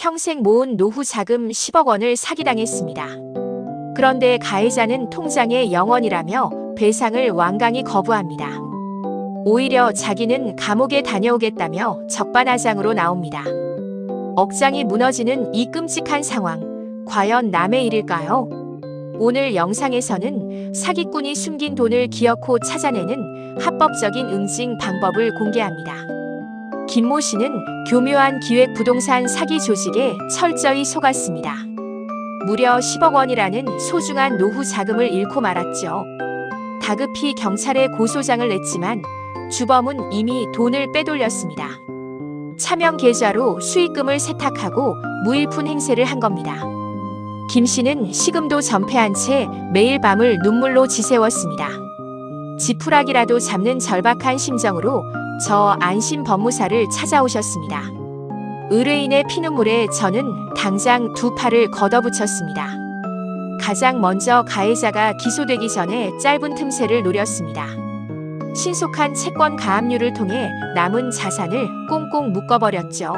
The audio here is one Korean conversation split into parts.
평생 모은 노후 자금 10억 원을 사기당했습니다. 그런데 가해자는 통장에 0원이라며 배상을 완강히 거부합니다. 오히려 자기는 감옥에 다녀오겠다며 적반하장으로 나옵니다. 억장이 무너지는 이 끔찍한 상황, 과연 남의 일일까요? 오늘 영상에서는 사기꾼이 숨긴 돈을 기어코 찾아내는 합법적인 응징 방법을 공개합니다. 김모 씨는 교묘한 기획부동산 사기 조직에 철저히 속았습니다. 무려 10억 원이라는 소중한 노후 자금을 잃고 말았죠. 다급히 경찰에 고소장을 냈지만 주범은 이미 돈을 빼돌렸습니다. 차명 계좌로 수익금을 세탁하고 무일푼 행세를 한 겁니다. 김 씨는 식음도 전폐한 채 매일 밤을 눈물로 지새웠습니다. 지푸라기라도 잡는 절박한 심정으로 저 안심 법무사를 찾아오셨습니다. 의뢰인의 피눈물에 저는 당장 두 팔을 걷어붙였습니다. 가장 먼저 가해자가 기소되기 전에 짧은 틈새를 노렸습니다. 신속한 채권 가압류를 통해 남은 자산을 꽁꽁 묶어버렸죠.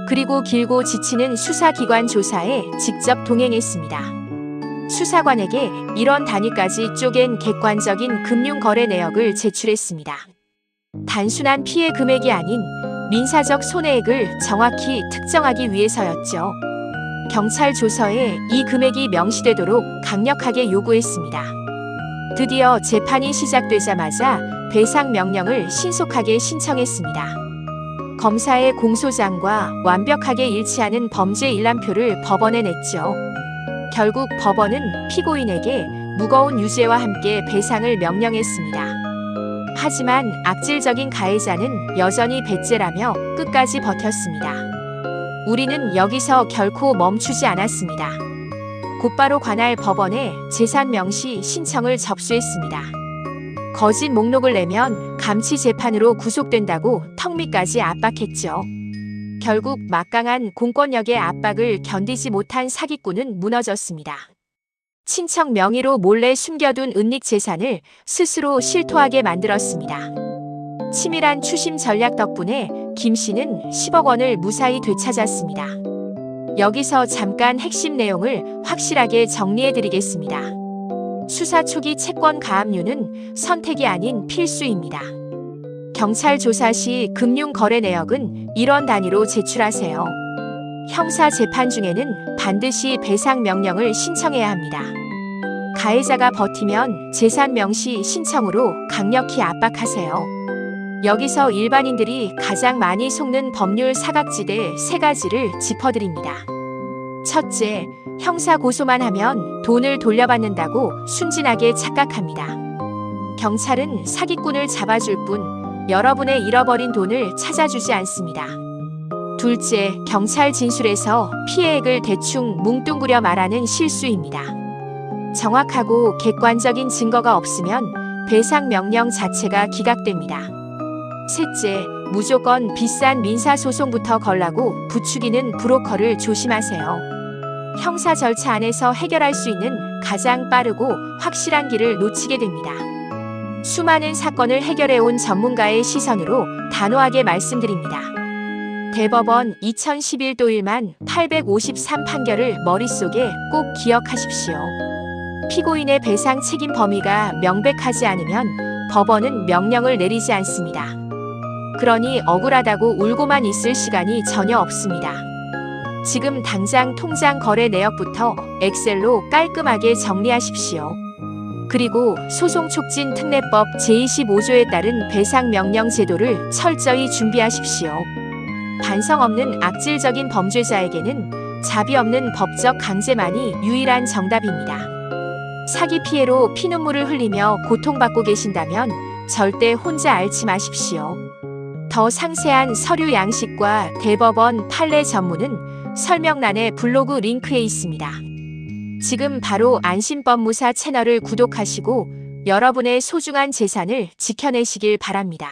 그리고 길고 지치는 수사기관 조사에 직접 동행했습니다. 수사관에게 1원 단위까지 쪼갠 객관적인 금융거래 내역을 제출했습니다. 단순한 피해 금액이 아닌 민사적 손해액을 정확히 특정하기 위해서였죠. 경찰 조서에 이 금액이 명시되도록 강력하게 요구했습니다. 드디어 재판이 시작되자마자 배상 명령을 신속하게 신청했습니다. 검사의 공소장과 완벽하게 일치하는 범죄 일람표를 법원에 냈죠. 결국 법원은 피고인에게 무거운 유죄와 함께 배상을 명령했습니다. 하지만 악질적인 가해자는 여전히 배째라며 끝까지 버텼습니다. 우리는 여기서 결코 멈추지 않았습니다. 곧바로 관할 법원에 재산 명시 신청을 접수했습니다. 거짓 목록을 내면 감치 재판으로 구속된다고 턱밑까지 압박했죠. 결국 막강한 공권력의 압박을 견디지 못한 사기꾼은 무너졌습니다. 친척 명의로 몰래 숨겨둔 은닉 재산을 스스로 실토하게 만들었습니다. 치밀한 추심 전략 덕분에 김 씨는 10억 원을 무사히 되찾았습니다. 여기서 잠깐 핵심 내용을 확실하게 정리해드리겠습니다. 수사 초기 채권 가압류는 선택이 아닌 필수입니다. 경찰 조사 시 금융 거래 내역은 1원 단위로 제출하세요. 형사 재판 중에는 반드시 배상 명령을 신청해야 합니다. 가해자가 버티면 재산 명시 신청으로 강력히 압박하세요. 여기서 일반인들이 가장 많이 속는 법률 사각지대 3가지를 짚어드립니다. 첫째, 형사 고소만 하면 돈을 돌려받는다고 순진하게 착각합니다. 경찰은 사기꾼을 잡아줄 뿐 여러분의 잃어버린 돈을 찾아주지 않습니다. 둘째, 경찰 진술에서 피해액을 대충 뭉뚱그려 말하는 실수입니다. 정확하고 객관적인 증거가 없으면 배상 명령 자체가 기각됩니다. 셋째, 무조건 비싼 민사소송부터 걸라고 부추기는 브로커를 조심하세요. 형사 절차 안에서 해결할 수 있는 가장 빠르고 확실한 길을 놓치게 됩니다. 수많은 사건을 해결해온 전문가의 시선으로 단호하게 말씀드립니다. 대법원 2011도 1만 853 판결을 머릿속에 꼭 기억하십시오. 피고인의 배상 책임 범위가 명백하지 않으면 법원은 명령을 내리지 않습니다. 그러니 억울하다고 울고만 있을 시간이 전혀 없습니다. 지금 당장 통장 거래 내역부터 엑셀로 깔끔하게 정리하십시오. 그리고 소송 촉진 특례법 제25조에 따른 배상 명령 제도를 철저히 준비하십시오. 반성 없는 악질적인 범죄자에게는 자비 없는 법적 강제만이 유일한 정답입니다. 사기 피해로 피눈물을 흘리며 고통받고 계신다면 절대 혼자 앓지 마십시오. 더 상세한 서류 양식과 대법원 판례 전문은 설명란에 블로그 링크에 있습니다. 지금 바로 안심법무사 채널을 구독하시고 여러분의 소중한 재산을 지켜내시길 바랍니다.